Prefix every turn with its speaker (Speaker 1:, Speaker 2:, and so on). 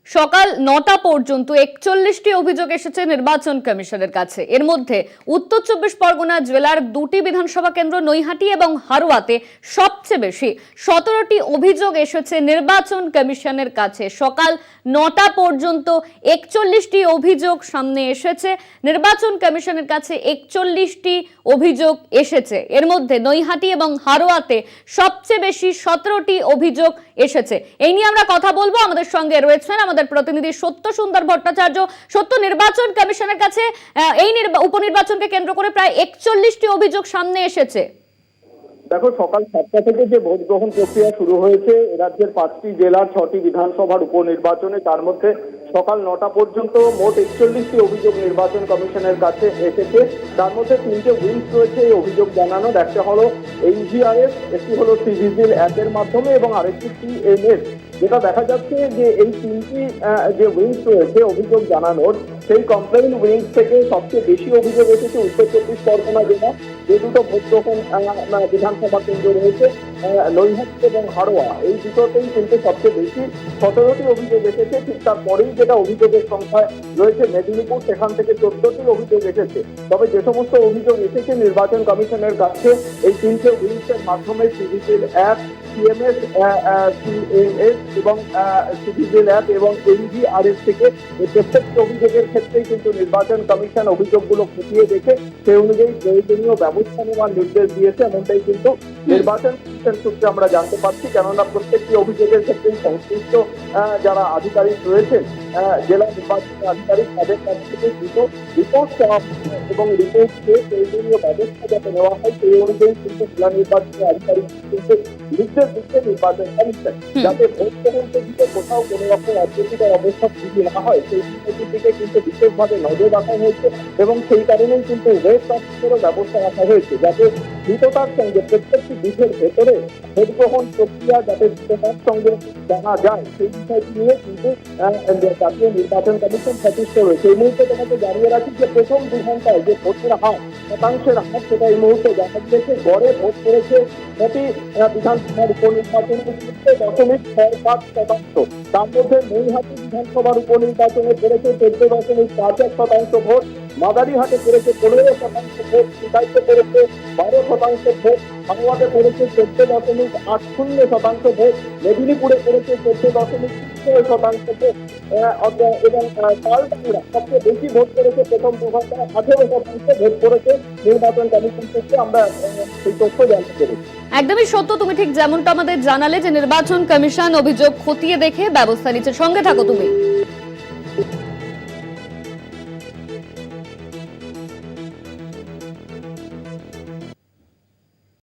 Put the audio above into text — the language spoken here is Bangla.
Speaker 1: সকাল ৯টা পর্যন্ত ৪১টি অভিযোগ এসেছে নির্বাচন কমিশনের কাছে। এর মধ্যে উত্তর চব্বিশ পরগনা জেলার ২টি বিধানসভা কেন্দ্র নৈহাটি এবং হারোয়াতে সবচেয়ে বেশি ১৭টি অভিযোগ এসেছে নির্বাচন কমিশনের কাছে। সকাল ৯টা পর্যন্ত ৪১টি অভিযোগ সামনে এসেছে নির্বাচন কমিশনের কাছে। ৪১টি অভিযোগ এসেছে, এর মধ্যে নৈহাটি এবং হারোয়াতে সবচেয়ে বেশি ১৭টি অভিযোগ এসেছে। এই নিয়ে আমরা কথা বলবো। আমাদের সঙ্গে রয়েছেন আমাদের প্রতিনিধি সত্য সুন্দর ভট্টাচার্য। সত্য, নির্বাচন কমিশনের কাছে এই উপনির্বাচনকে কেন্দ্র করে প্রায় ৪১টি অভিযোগ সামনে এসেছে।
Speaker 2: দেখো, সকাল ৭টা থেকে যে ভোট গ্রহণ প্রক্রিয়া শুরু হয়েছে রাজ্যের ৫টি জেলার ৬টি বিধানসভার উপনির্বাচনে, তার মধ্যে সকাল ৯টা পর্যন্ত মোট ৪১টি অভিযোগ নির্বাচন কমিশনের কাছে এসেছে। তার মধ্যে ৩টে উইংস রয়েছে এই অভিযোগ জানানোর। একটা হলো NGRS, একটি হলো সিভিজিল অ্যাপের মাধ্যমে এবং আরেকটি CMS। যেটা দেখা যাচ্ছে যে এই তিনটি যে উইংস রয়েছে অভিযোগ জানানোর, সেই কমপ্লেইন উইংস থেকে সবচেয়ে বেশি অভিযোগ এসেছে উত্তর চব্বিশ পরগনা জেলা। যে দুটো ভোট গ্রহণ বিধানসভা কেন্দ্র রয়েছে নৈহাটি এবং হারোয়া, এই দুটোতেই কিন্তু সবচেয়ে বেশি ১৭টি অভিযোগ এসেছে। ঠিক তারপরেই যেটা অভিযোগের সংখ্যায় রয়েছে মেদিনীপুর, সেখান থেকে ১৪টি অভিযোগ এসেছে। তবে যে সমস্ত অভিযোগ এসেছে নির্বাচন কমিশনের কাছে এই তিনটে উইংসের মাধ্যমে সিভিজিল অ্যাপ, CMS এবং সিভিজিল অ্যাপ এবং NGRS থেকে প্রত্যেকটি অভিযোগের ক্ষেত্রেই কিন্তু নির্বাচন কমিশন অভিযোগগুলো খতিয়ে দেখে সেই অনুযায়ী প্রয়োজনীয় ব্যবস্থা নেওয়ার নির্দেশ দিয়েছে। এমনটাই কিন্তু নির্বাচন কমিশন সূত্রে আমরা জানতে পারছি। কেননা প্রত্যেকটি অভিযোগের ক্ষেত্রেই সংশ্লিষ্ট যারা আধিকারিক রয়েছেন, জেলা নির্বাচন আধিকারিক, তাদের কাছ থেকে দ্রুত রিপোর্ট চাওয়া এবং রিপোর্ট পেয়ে প্রয়োজনীয় ব্যবস্থা যাতে নেওয়া হয় সেই অনুযায়ী কিন্তু জেলা নির্বাচন আধিকারিক কিন্তু নির্দেশ দিচ্ছে নির্বাচন কমিশন, যাতে ভোট গ্রহণের দিকে কোথাও কোনো রকম অপ্রীতিকর অবস্থা সৃষ্টি না হয় সেই বিষয়টির দিকে কিন্তু বিশেষভাবে নজর রাখা হয়েছে। এবং সেই কারণেই কিন্তু ওয়েব ট্রাফিকেরও ব্যবস্থা রাখা হয়েছে, যাতে দ্রুততার সঙ্গে প্রত্যেকটি বুথের ভেতরে ভোট গ্রহণ প্রক্রিয়া যাতে দ্রুততার সঙ্গে জানা যায় সেই বিষয়টি নিয়ে কিন্তু জাতীয় নির্বাচন কমিশন সচেষ্ট রয়েছে। এই মুহূর্তে তোমাকে জানিয়ে রাখি যে প্রথম ২ ঘন্টায় যে ভোটের হার, শতাংশের হার, সেটা এই মুহূর্তে দেখা গিয়েছে। গড়ে ভোট করেছে প্রতি বিধানসভার উপনির্বাচনে 14.65%। তার মধ্যে নৈহাটি বিধানসভার উপনির্বাচনে পড়েছে 14.51% ভোট, মাদারিহাটে পড়েছে 15% ভোট, সিতাইতে পড়েছে 12% ভোট, হারোয়াতে পড়েছে 14.80% ভোট, মেদিনীপুরে পড়েছে 14.6% ভোট এবং তালডাংরা সবচেয়ে বেশি ভোট করেছে। প্রথম ২ ঘন্টায় 18% ভোট করেছে নির্বাচন কমিশন থেকে আমরা সেই তথ্য জানতে পেরেছি।
Speaker 1: একদমই সত্য, তুমি ঠিক যেমনটা আমাদের জানালে যে নির্বাচন কমিশন অভিযোগ খতিয়ে দেখে ব্যবস্থা নিচ্ছে। সঙ্গে থাকো তুমি।